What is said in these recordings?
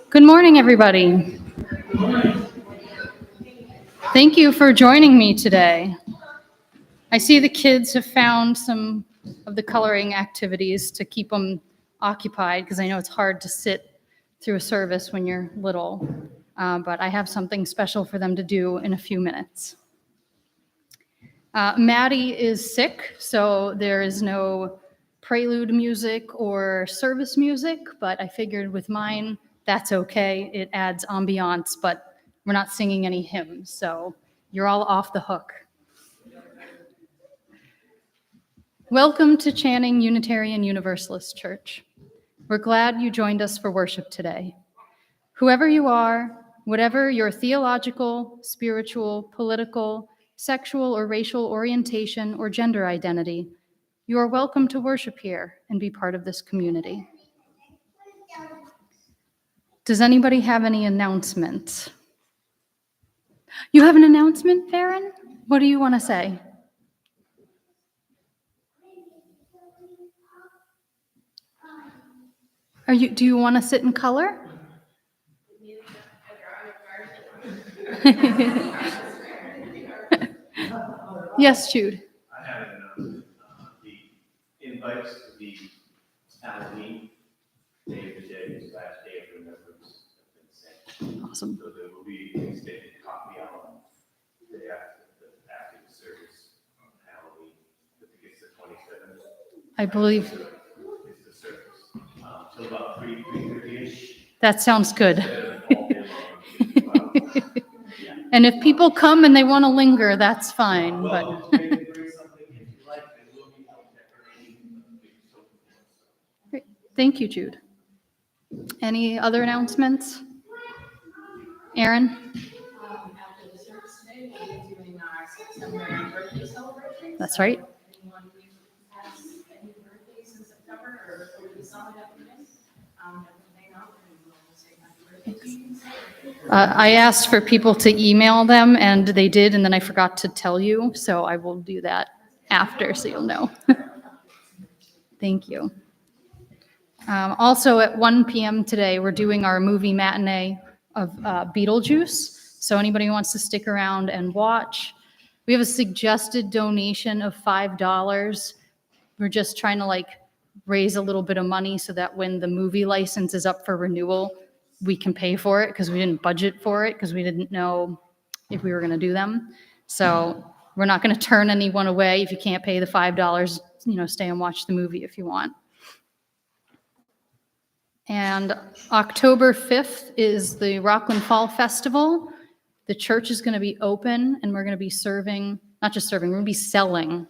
Good morning, everybody. Thank you for joining me today. I see the kids have found some of the coloring activities to keep them occupied because I know it's hard to sit through a service when you're little, but I have something special for them to do in a few minutes. Maddie is sick, so there is no prelude music or service music, but I figured with mine, that's okay. It adds ambiance, but we're not singing any hymns, so you're all off the hook. Welcome to Channing Unitarian Universalist Church. We're glad you joined us for worship today. Whoever you are, whatever your theological, spiritual, political, sexual, or racial orientation or gender identity, you are welcome to worship here and be part of this community. Does anybody have any announcements? You have an announcement, Farron? What do you want to say? Do you want to sit in color? Yes, Jude. I have the invites to the Halloween Day of the Dead, last day of remembrance, have been sent. Awesome. So there will be an extended coffee hour after the service on Halloween. I think it's the 27th. I believe. It's the service. Till about 3:30-ish. That sounds good. And if people come and they want to linger, that's fine. But Great. Thank you, Jude. Any other announcements? Aaron? After the service today, we'll be doing our September birthday celebration. That's right. Anyone who has any birthdays in September or will be solid after this, hang out and we'll say happy birthday to you. I asked for people to email them, and they did, and then I forgot to tell you, so I will do that after, so you'll know. Thank you. Also, at 1 p.m. today, we're doing our movie matinee of Beetlejuice, so anybody who wants to stick around and watch. We have a suggested donation of $5. We're just trying to raise a little bit of money so that when the movie license is up for renewal, we can pay for it because we didn't budget for it because we didn't know if we were going to do them. So we're not going to turn anyone away. If you can't pay the $5, stay and watch the movie if you want. And October 5th is the Rockland Fall Festival. The church is going to be open and we're going to be serving, not just serving, we're going to be selling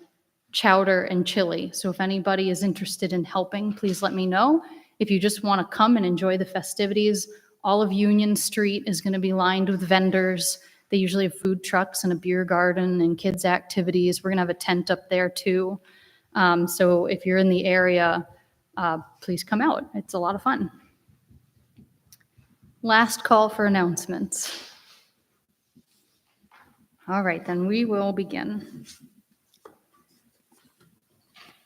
chowder and chili. So if anybody is interested in helping, please let me know. If you just want to come and enjoy the festivities, all of Union Street is going to be lined with vendors. They usually have food trucks and a beer garden and kids' activities. We're going to have a tent up there too. So if you're in the area, please come out. It's a lot of fun. Last call for announcements. All right, then we will begin.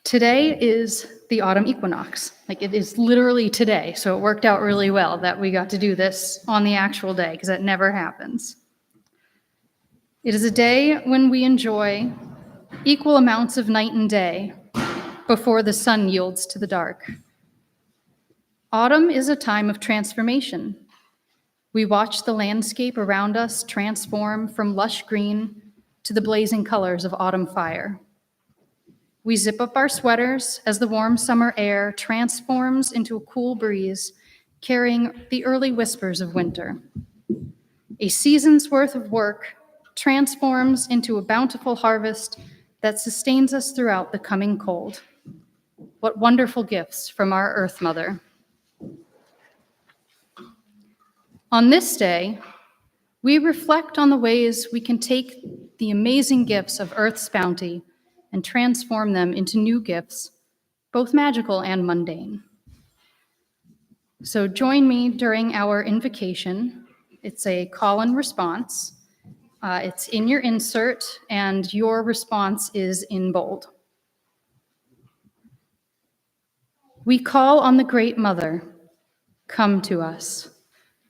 Today is the autumn equinox. It is literally today, so it worked out really well that we got to do this on the actual day, because that never happens. It is a day when we enjoy equal amounts of night and day before the sun yields to the dark. Autumn is a time of transformation. We watch the landscape around us transform from lush green to the blazing colors of autumn fire. We zip up our sweaters as the warm summer air transforms into a cool breeze, carrying the early whispers of winter. A season's worth of work transforms into a bountiful harvest that sustains us throughout the coming cold. What wonderful gifts from our Earth Mother. On this day, We reflect on the ways we can take the amazing gifts of Earth's bounty and transform them into new gifts, both magical and mundane. So join me during our invocation. It's a call and response. It's in your insert, and your response is in bold. We call on the Great Mother, come to us.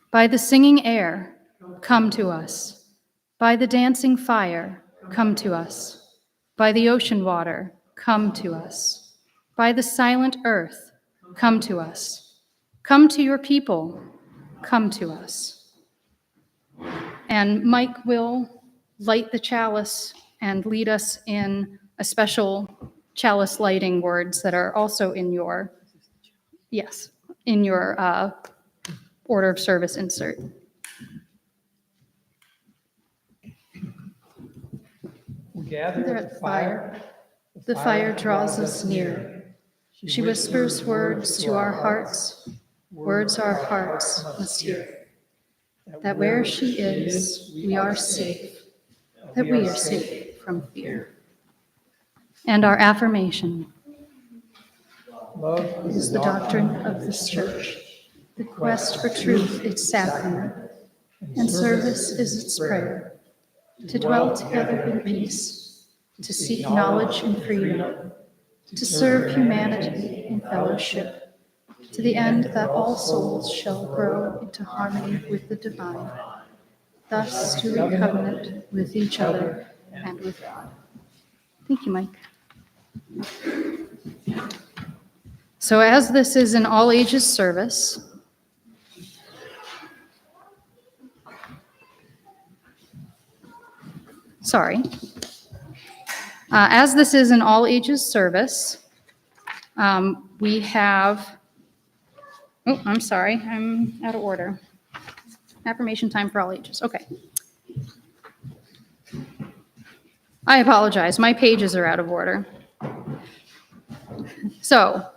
By the singing air, come to us. By the dancing fire, come to us. By the ocean water, come to us. By the silent earth, come to us. Come to your people, come to us. And Mike will light the chalice and lead us in a special chalice lighting words that are also in your, yes, in your order of service insert. We gather at the fire. The fire draws us near. She whispers words to our hearts, words our hearts must hear. That where she is, we are safe, that we are safe from fear. And our affirmation Love is the doctrine of this church, the quest for truth its sacrament, and service is its prayer, to dwell together in peace, to seek knowledge and freedom, to serve humanity in fellowship, to the end that all souls shall grow into harmony with the divine, thus to be covenant with each other and with God. Thank you, Mike. So as this is an all ages service, as this is an all ages service, we have, oh, I'm sorry, I'm out of order. Affirmation time for all ages, okay. I apologize, my pages are out of order. So,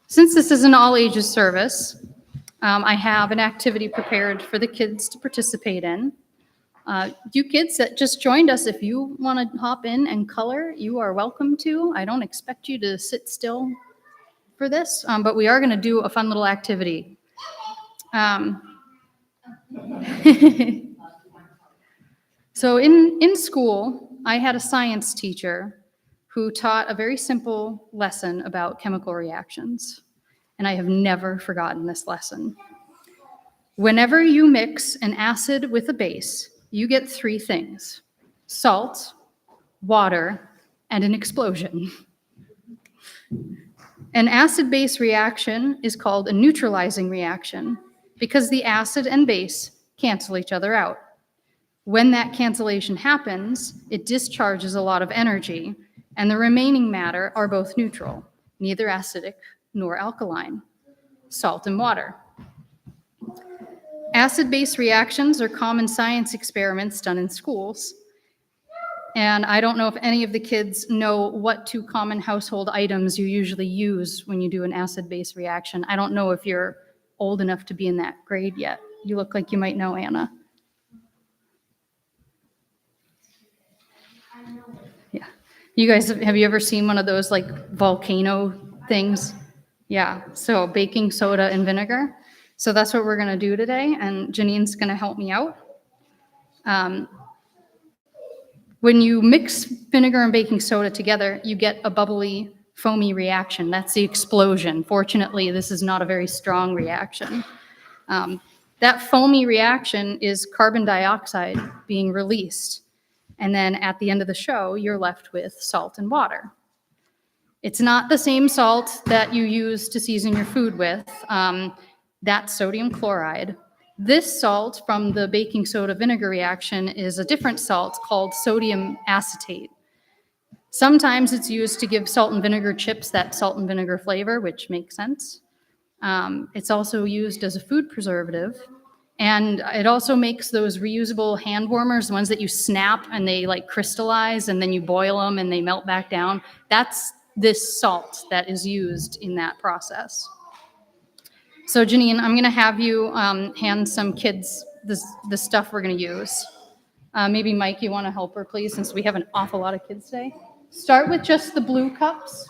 since this is an all ages service, I have an activity prepared for the kids to participate in. You kids that just joined us, if you want to hop in and color, you are welcome to. I don't expect you to sit still for this, but we are going to do a fun little activity. So in school, I had a science teacher who taught a very simple lesson about chemical reactions, and I have never forgotten this lesson. Whenever you mix an acid with a base, you get three things: salt, water, and an explosion. An acid-base reaction is called a neutralizing reaction because the acid and base cancel each other out. When that cancellation happens, it discharges a lot of energy, and the remaining matter are both neutral, neither acidic nor alkaline: salt and water. Acid-base reactions are common science experiments done in schools. And I don't know if any of the kids know what two common household items you usually use when you do an acid-base reaction. I don't know if you're old enough to be in that grade yet. You look like you might know, Anna. Yeah. You guys, have you ever seen one of those like volcano things? Yeah. So baking soda and vinegar. So that's what we're going to do today, and Janine's going to help me out. When you mix vinegar and baking soda together, you get a bubbly, foamy reaction. That's the explosion. Fortunately, this is not a very strong reaction. That foamy reaction is carbon dioxide being released. And then at the end of the show, you're left with salt and water. It's not the same salt that you use to season your food with. That's sodium chloride. This salt from the baking soda vinegar reaction is a different salt called sodium acetate. Sometimes it's used to give salt and vinegar chips that salt and vinegar flavor, which makes sense. It's also used as a food preservative. And it also makes those reusable hand warmers, the ones that you snap and they like crystallize and then you boil them and they melt back down. That's this salt that is used in that process. So Janine, I'm gonna have you hand some kids the stuff we're gonna use. Maybe Mike, you wanna help her, please, since we have an awful lot of kids today. Start with just the blue cups.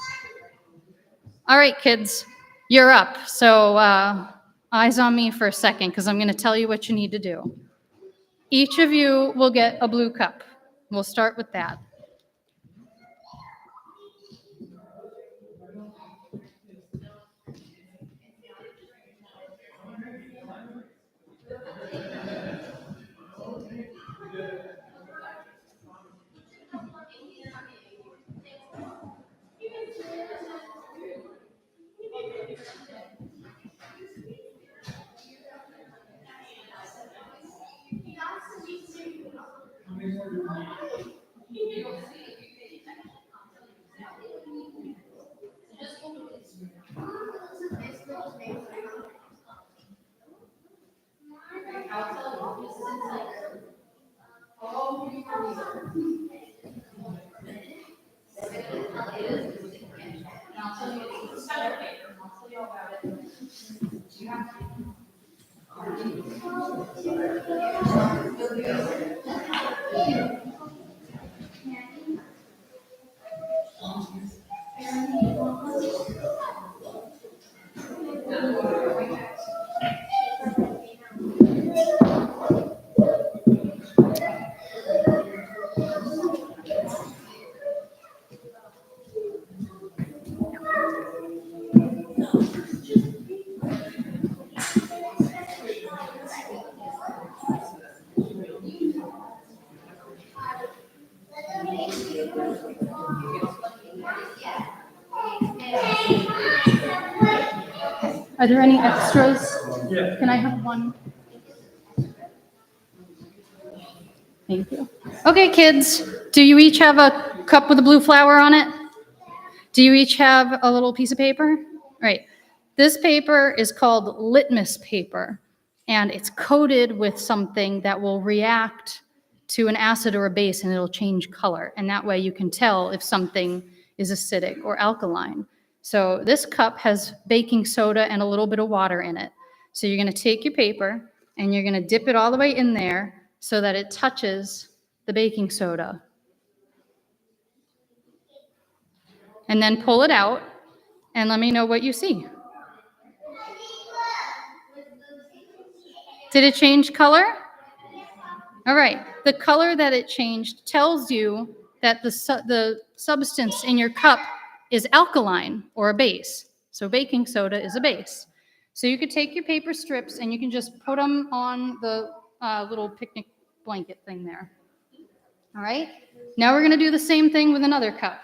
All right, kids, you're up. So eyes on me for a second, because I'm gonna tell you what you need to do. Each of you will get a blue cup. We'll start with that. Are there any extras? Yeah. Can I have one? Thank you. Okay, kids, do you each have a cup with a blue flower on it? Do you each have a little piece of paper? All right. This paper is called litmus paper, and it's coated with something that will react to an acid or a base, and it'll change color. And that way you can tell if something is acidic or alkaline. So this cup has baking soda and a little bit of water in it. So you're going to take your paper and you're going to dip it all the way in there so that it touches the baking soda. And then pull it out and let me know what you see. Did it change color? All right. The color that it changed tells you that the substance in your cup is alkaline or a base. So baking soda is a base. So you could take your paper strips and you can just put them on the little picnic blanket thing there. All right. Now we're going to do the same thing with another cup.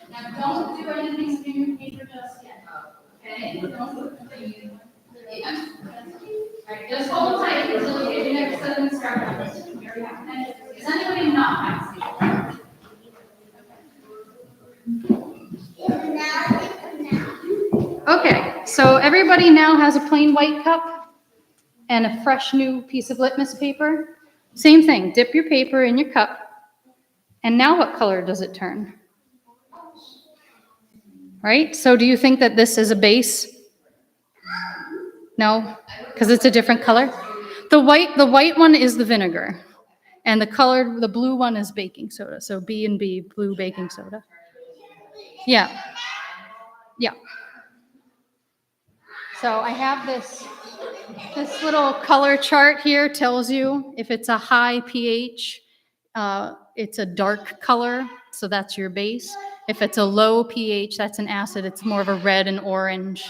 Now, don't do anything to your paper just yet. Okay? All right, just hold tight until you get your next set of instructions. Is anybody not vaccinated? Okay, so everybody now has a plain white cup and a fresh new piece of litmus paper. Same thing, dip your paper in your cup. And now what color does it turn? Right? So do you think that this is a base? No, because it's a different color. The white one is the vinegar, and the blue one is baking soda. So B and B, blue baking soda. Yeah. Yeah. So I have this little color chart here tells you if it's a high pH, it's a dark color, so that's your base. If it's a low pH, that's an acid. It's more of a red and orange.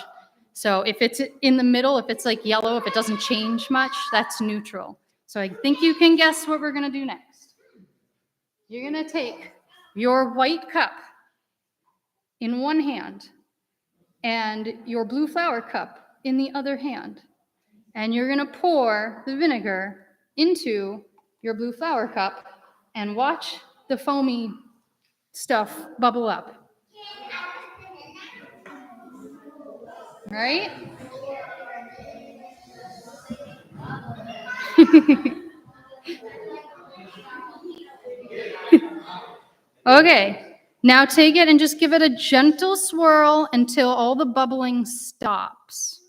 So if it's in the middle, if it's like yellow, if it doesn't change much, that's neutral. So I think you can guess what we're going to do next. You're going to take your white cup in one hand and your blue flower cup in the other hand. And you're going to pour the vinegar into your blue flower cup and watch the foamy stuff bubble up. Right? Okay, now take it and just give it a gentle swirl until all the bubbling stops.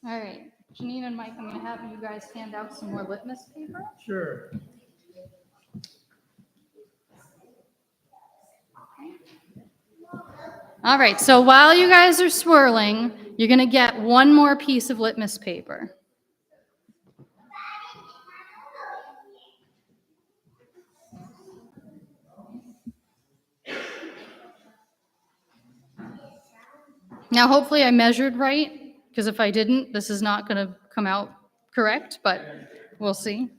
All right, Janine and Mike, I'm going to have you guys hand out some more litmus paper. Sure. All right, so while you guys are swirling, you're going to get one more piece of litmus paper. Now, hopefully I measured right, because if I didn't, this is not going to come out correct, but we'll see.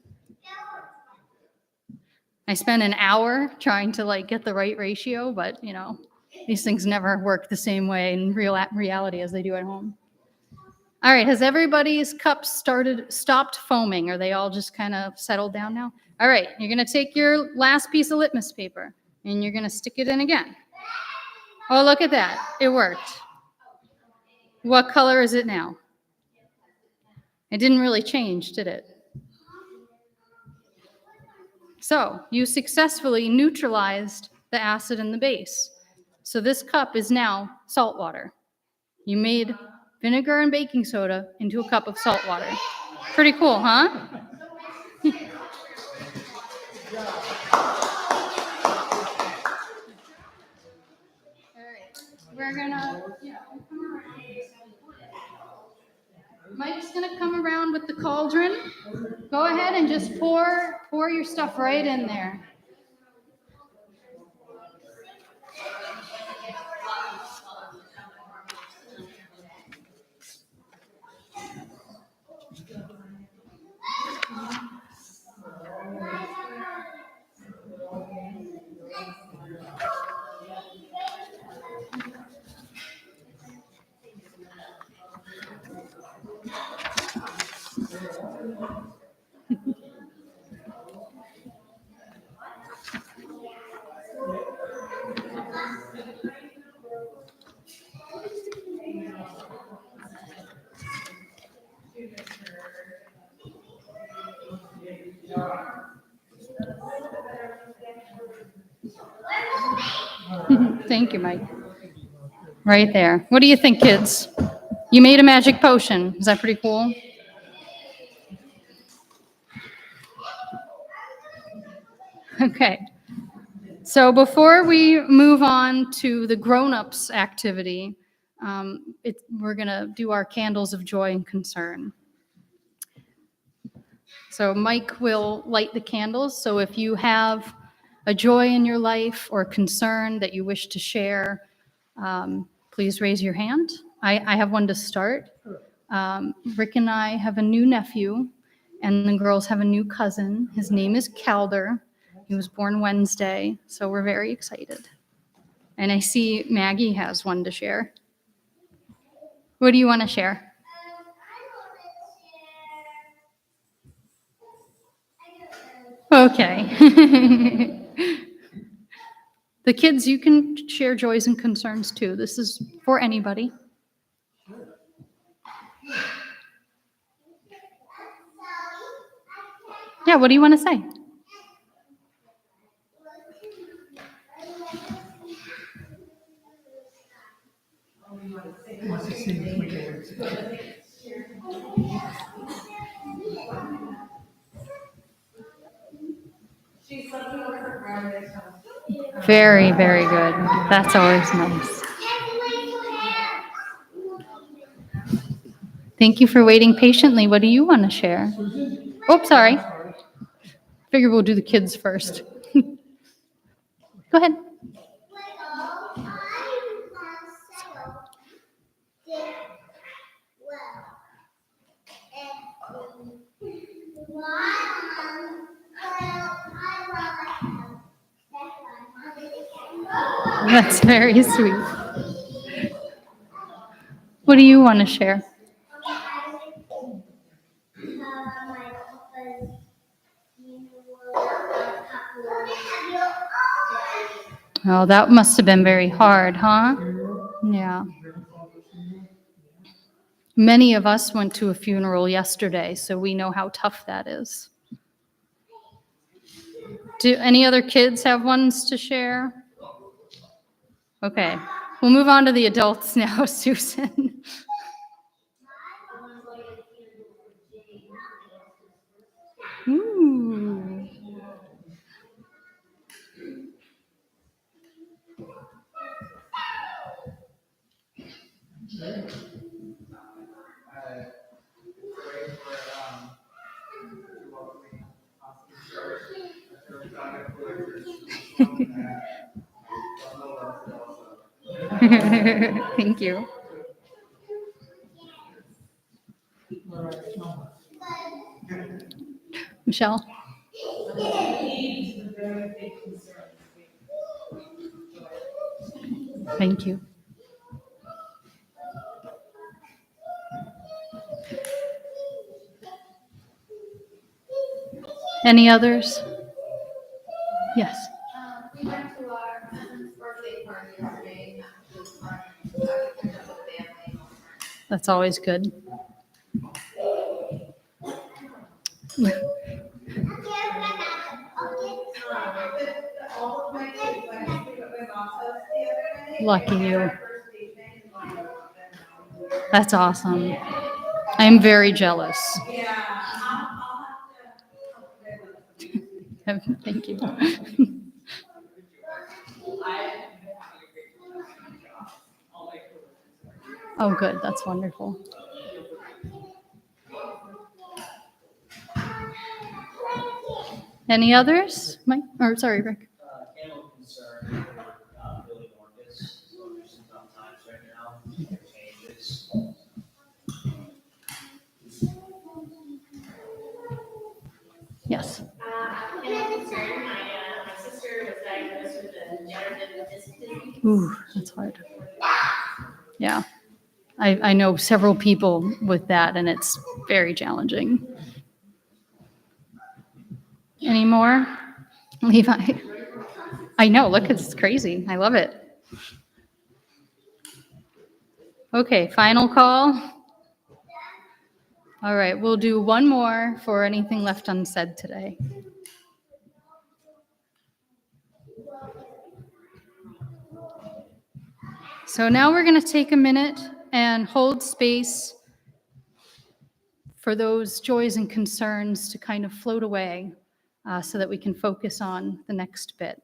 I spent an hour trying to get the right ratio, but these things never work the same way in reality as they do at home. All right, has everybody's cups stopped foaming? Are they all just kind of settled down now? All right, you're going to take your last piece of litmus paper and you're going to stick it in again. Oh, look at that. It worked. What color is it now? It didn't really change, did it? So you successfully neutralized the acid and the base. So this cup is now salt water. You made vinegar and baking soda into a cup of salt water. Pretty cool, huh? All right, we're gonna, come around. Mike's gonna come around with the cauldron. Go ahead and just pour your stuff right in there. Thank you, Mike. Right there. What do you think, kids? You made a magic potion. Is that pretty cool? Okay. So before we move on to the grown-ups activity, we're going to do our candles of joy and concern. So Mike will light the candles. So if you have a joy in your life or concern that you wish to share, please raise your hand. I have one to start. Rick and I have a new nephew, and the girls have a new cousin. His name is Calder. He was born Wednesday, so we're very excited. And I see Maggie has one to share. What do you want to share? Okay. The kids, you can share joys and concerns too. This is for anybody. Yeah, what do you want to say? Wants to see if we can- She's looking over her grandma's house. Very, very good. That's always nice. Thank you for waiting patiently. What do you want to share? Oh, sorry. Figure we'll do the kids first. Go ahead. That's very sweet. What do you want to share? Oh, that must have been very hard, huh? Yeah. Many of us went to a funeral yesterday, so we know how tough that is. Do any other kids have ones to share? Okay, we'll move on to the adults now, Susan. Ooh. Thank you. Michelle? Thank you. Any others? Yes. We went to our cousin's birthday party yesterday. It was fun. Got to catch up with family. That's always good. Lucky you. That's awesome. I'm very jealous. Thank you. Oh, good. That's wonderful. Any others? Mike? Or sorry, Rick. Animal concern, Billy Morcus, so there's some tough times right now, changes. Yes. Animal concern, my sister was diagnosed with a degenerative disc disease. Ooh, that's hard. Yeah. I know several people with that, and it's very challenging. Any more? Levi? I know. Look, it's crazy. I love it. Okay, final call. All right, we'll do one more for anything left unsaid today. So now we're going to take a minute and hold space for those joys and concerns to kind of float away so that we can focus on the next bit.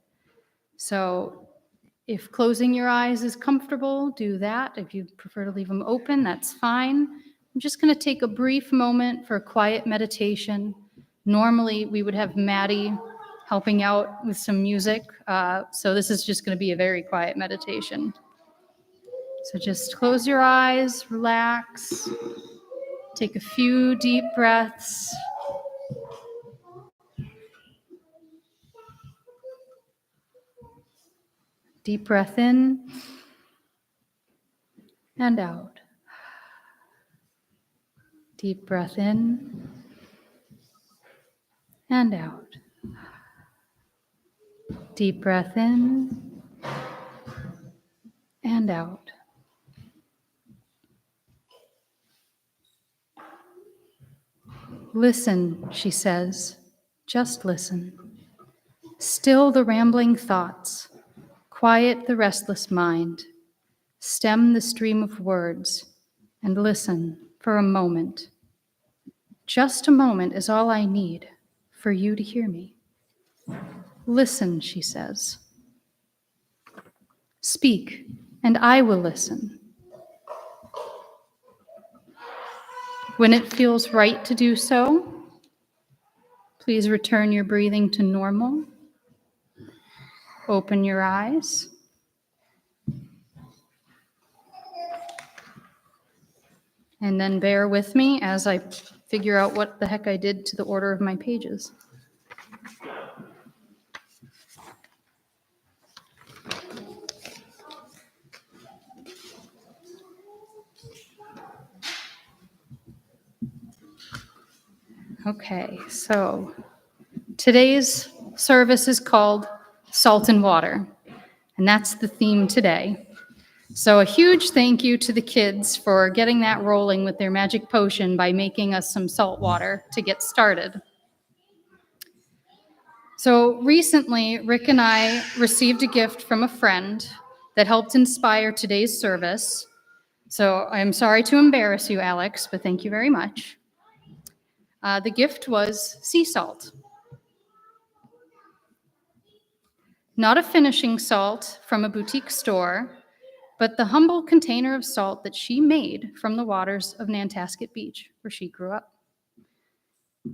So if closing your eyes is comfortable, do that. If you prefer to leave them open, that's fine. I'm just going to take a brief moment for a quiet meditation. Normally, we would have Maddie helping out with some music. So this is just going to be a very quiet meditation. So just close your eyes, relax, take a few deep breaths. Deep breath in and out. Deep breath in and out. Deep breath in and out. Listen, she says, just listen. Still the rambling thoughts, quiet the restless mind, stem the stream of words, and listen for a moment. Just a moment is all I need for you to hear me. Listen, she says. Speak, and I will listen. When it feels right to do so, please return your breathing to normal. Open your eyes. And then bear with me as I figure out what the heck I did to the order of my pages. Okay, so today's service is called Salt and Water, and that's the theme today. So a huge thank you to the kids for getting that rolling with their magic potion by making us some salt water to get started. So recently, Rick and I received a gift from a friend that helped inspire today's service. So I'm sorry to embarrass you, Alex, but thank you very much. The gift was sea salt. Not a finishing salt from a boutique store, but the humble container of salt that she made from the waters of Nantasket Beach, where she grew up.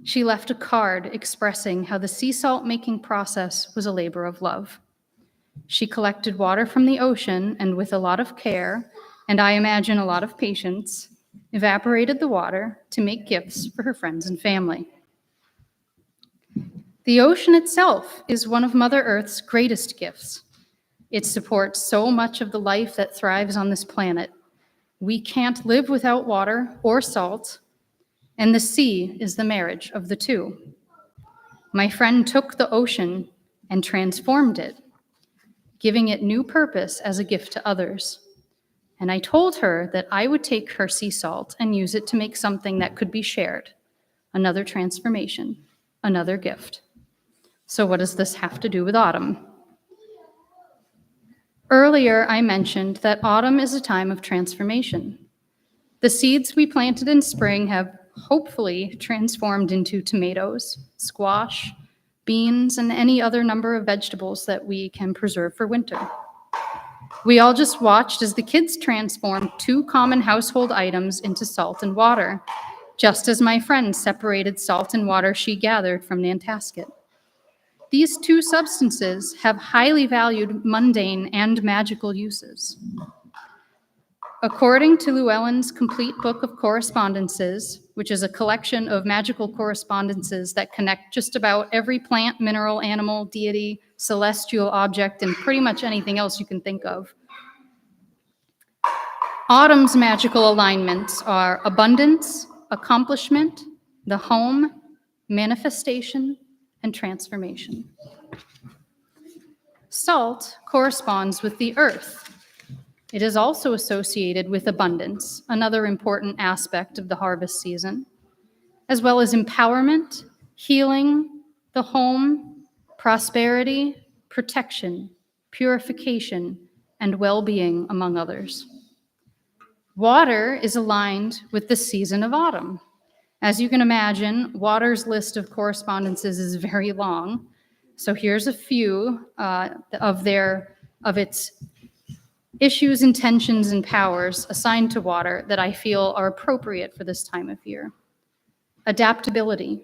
She left a card expressing how the sea salt making process was a labor of love. She collected water from the ocean and with a lot of care, and I imagine a lot of patience, evaporated the water to make gifts for her friends and family. The ocean itself is one of Mother Earth's greatest gifts. It supports so much of the life that thrives on this planet. We can't live without water or salt, and the sea is the marriage of the two. My friend took the ocean and transformed it, giving it new purpose as a gift to others. And I told her that I would take her sea salt and use it to make something that could be shared, another transformation, another gift. So what does this have to do with autumn? Earlier, I mentioned that autumn is a time of transformation. The seeds we planted in spring have hopefully transformed into tomatoes, squash, beans, and any other number of vegetables that we can preserve for winter. We all just watched as the kids transformed two common household items into salt and water, just as my friend separated salt and water she gathered from Nantasket. These two substances have highly valued mundane and magical uses. According to Llewellyn's Complete Book of Correspondences, which is a collection of magical correspondences that connect just about every plant, mineral, animal, deity, celestial object, and pretty much anything else you can think of, autumn's magical alignments are abundance, accomplishment, the home, manifestation, and transformation. Salt corresponds with the earth. It is also associated with abundance, another important aspect of the harvest season, as well as empowerment, healing, the home, prosperity, protection, purification, and well-being, among others. Water is aligned with the season of autumn. As you can imagine, water's list of correspondences is very long. So here's a few of its issues, intentions, and powers assigned to water that I feel are appropriate for this time of year. Adaptability,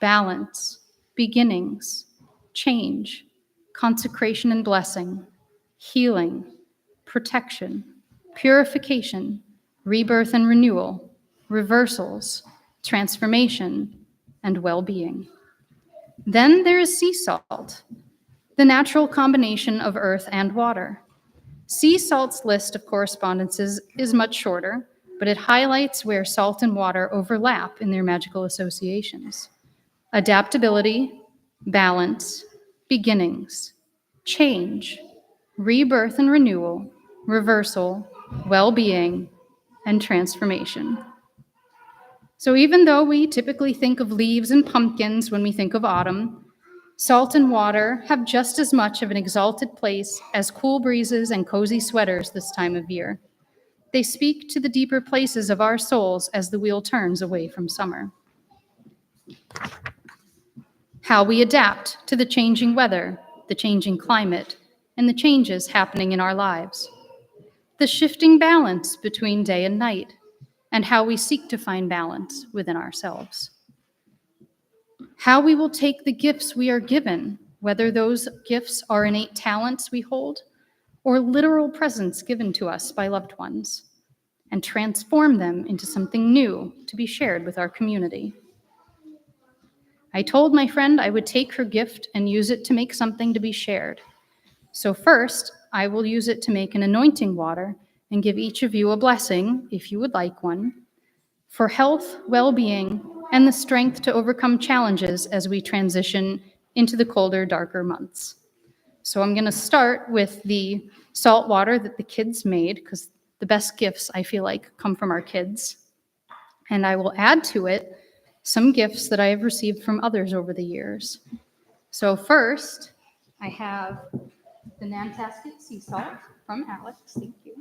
balance, beginnings, change, consecration and blessing, healing, protection, purification, rebirth and renewal, reversals, transformation, and well-being. Then there is sea salt, the natural combination of earth and water. Sea salt's list of correspondences is much shorter, but it highlights where salt and water overlap in their magical associations. Adaptability, balance, beginnings, change, rebirth and renewal, reversal, well-being, and transformation. So even though we typically think of leaves and pumpkins when we think of autumn, salt and water have just as much of an exalted place as cool breezes and cozy sweaters this time of year. They speak to the deeper places of our souls as the wheel turns away from summer. How we adapt to the changing weather, the changing climate, and the changes happening in our lives, the shifting balance between day and night, and how we seek to find balance within ourselves. How we will take the gifts we are given, whether those gifts are innate talents we hold or literal presents given to us by loved ones, and transform them into something new to be shared with our community. I told my friend I would take her gift and use it to make something to be shared. So first, I will use it to make an anointing water and give each of you a blessing, if you would like one, for health, well-being, and the strength to overcome challenges as we transition into the colder, darker months. So I'm going to start with the salt water that the kids made, because the best gifts, I feel like, come from our kids. And I will add to it some gifts that I have received from others over the years. So first, I have the Nantasket sea salt from Alex. Thank you.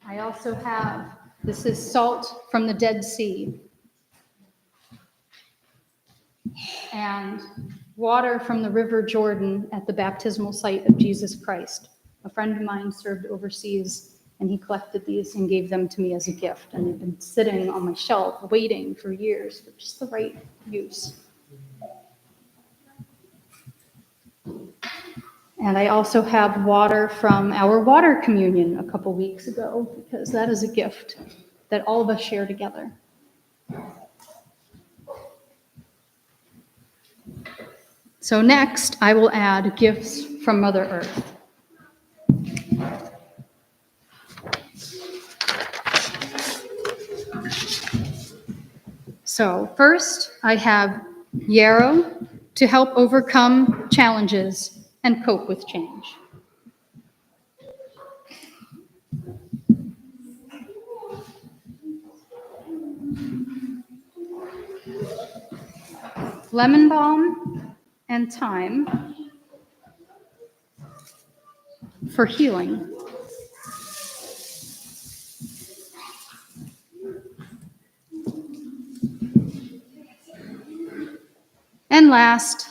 I also have, this is salt from the Dead Sea, and water from the River Jordan at the baptismal site of Jesus Christ. A friend of mine served overseas, and he collected these and gave them to me as a gift. And they've been sitting on my shelf waiting for years for just the right use. And I also have water from our water communion a couple weeks ago, because that is a gift that all of us share together. So next, I will add gifts from Mother Earth. So first, I have yarrow to help overcome challenges and cope with change. Lemon balm and thyme for healing. And last,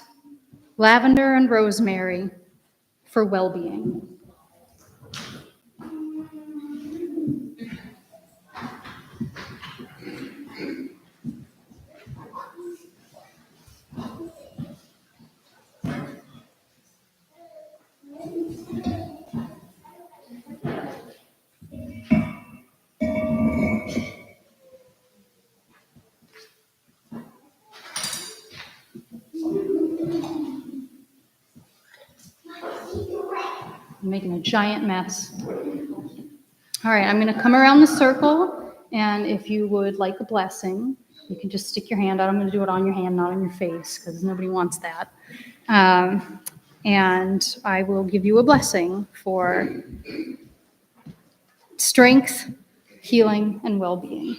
lavender and rosemary for well-being. I'm making a giant mess. All right, I'm going to come around the circle, and if you would like a blessing, you can just stick your hand out. I'm going to do it on your hand, not on your face, because nobody wants that. And I will give you a blessing for strength, healing, and well-being.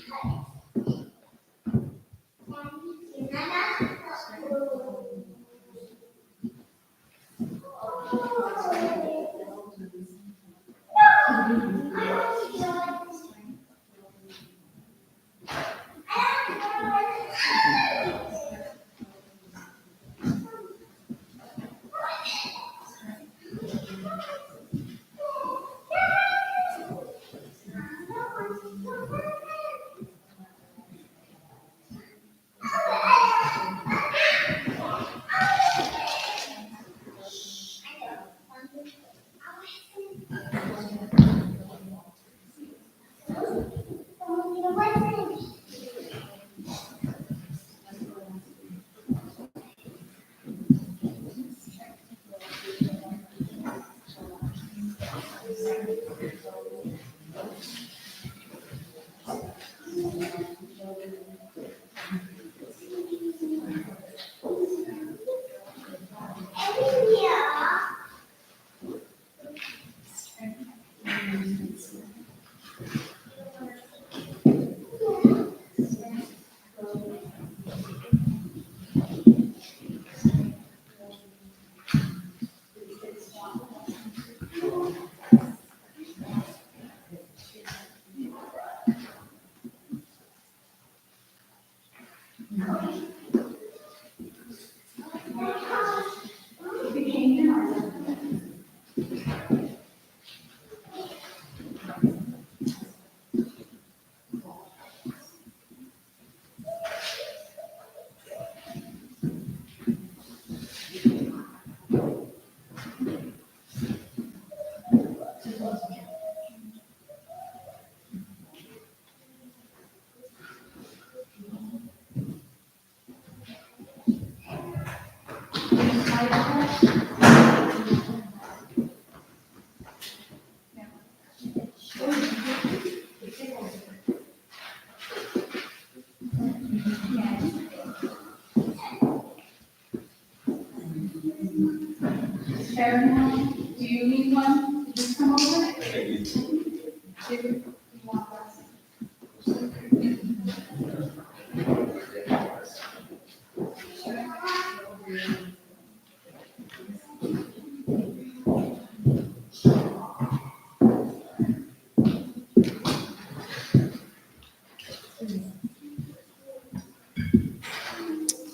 chair now. Do you need one? Just come over. Do you want that?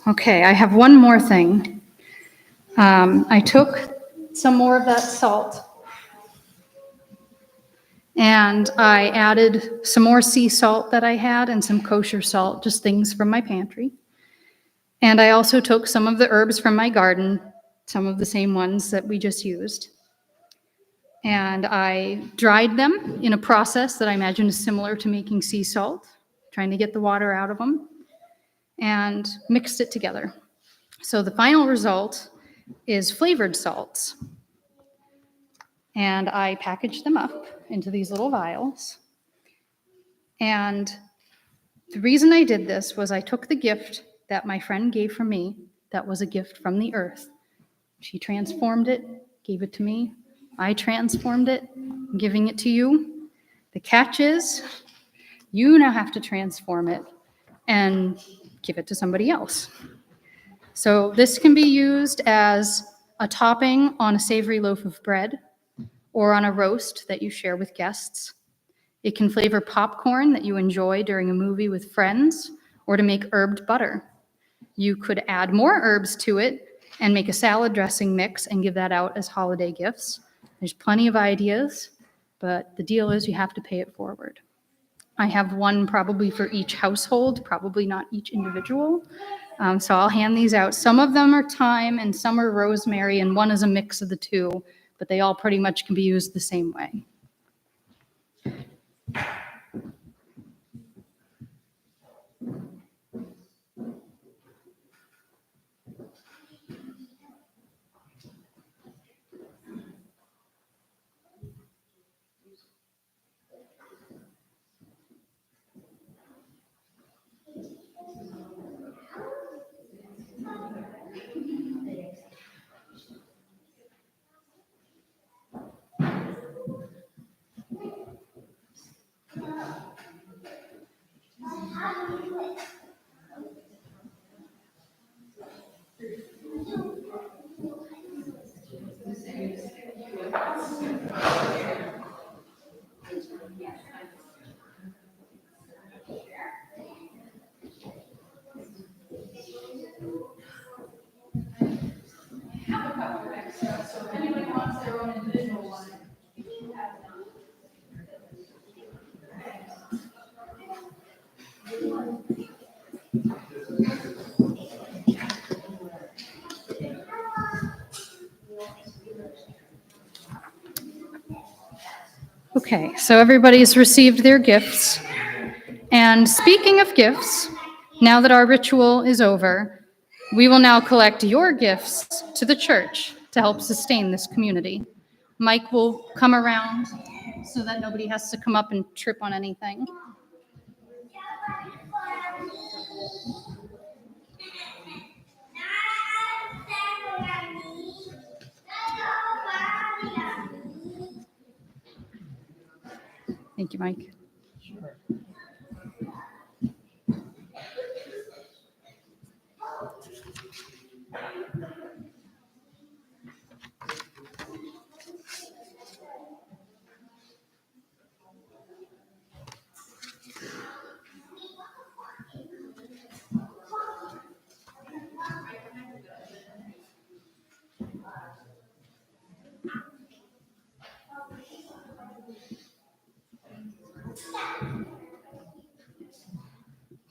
Okay, I have one more thing. I took some more of that salt and I added some more sea salt that I had and some kosher salt, just things from my pantry. And I also took some of the herbs from my garden, some of the same ones that we just used. And I dried them in a process that I imagine is similar to making sea salt, trying to get the water out of them, and mixed it together. So the final result is flavored salts. And I packaged them up into these little vials. And the reason I did this was I took the gift that my friend gave for me, that was a gift from the earth. She transformed it, gave it to me. I transformed it, I'm giving it to you. The catch is, you now have to transform it and give it to somebody else. So this can be used as a topping on a savory loaf of bread or on a roast that you share with guests. It can flavor popcorn that you enjoy during a movie with friends or to make herbed butter. You could add more herbs to it and make a salad dressing mix and give that out as holiday gifts. There's plenty of ideas, but the deal is you have to pay it forward. I have one probably for each household, probably not each individual. So I'll hand these out. Some of them are thyme and some are rosemary, and one is a mix of the two, but they all pretty much can be used the same way. So if anybody wants their own individual one, okay, so everybody's received their gifts. And speaking of gifts, now that our ritual is over, we will now collect your gifts to the church to help sustain this community. Mike will come around so that nobody has to come up and trip on anything. Thank you, Mike. Sure.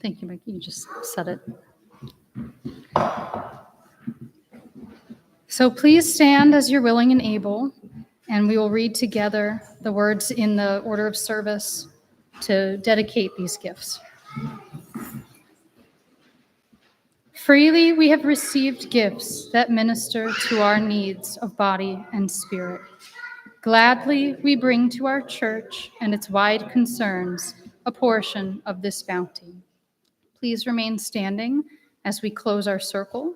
Thank you, Mike. You just said it. So please stand as you're willing and able, and we will read together the words in the order of service to dedicate these gifts. Freely we have received gifts that minister to our needs of body and spirit. Gladly we bring to our church and its wide concerns a portion of this bounty. Please remain standing as we close our circle.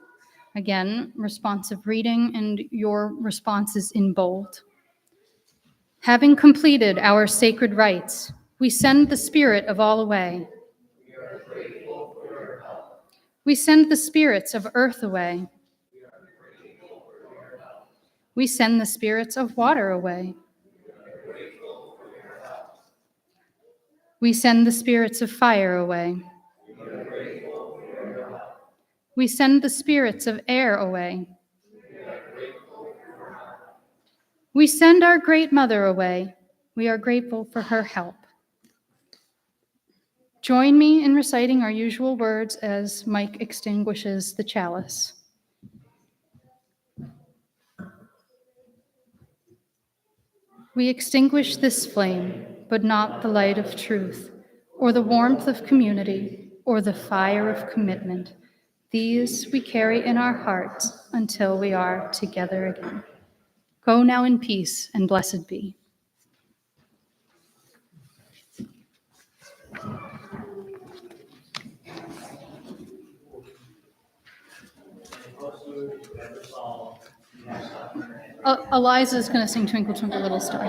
Again, responsive reading and your responses in bold. Having completed our sacred rites, we send the spirit of all away. We send the spirits of earth away. We send the spirits of water away. We send the spirits of fire away. We send the spirits of air away. We send our Great Mother away. We are grateful for her help. Join me in reciting our usual words as Mike extinguishes the chalice. We extinguish this flame, but not the light of truth, or the warmth of community, or the fire of commitment. These we carry in our hearts until we are together again. Go now in peace, and blessed be. Eliza's going to sing Twinkle, Twinkle, Little Star.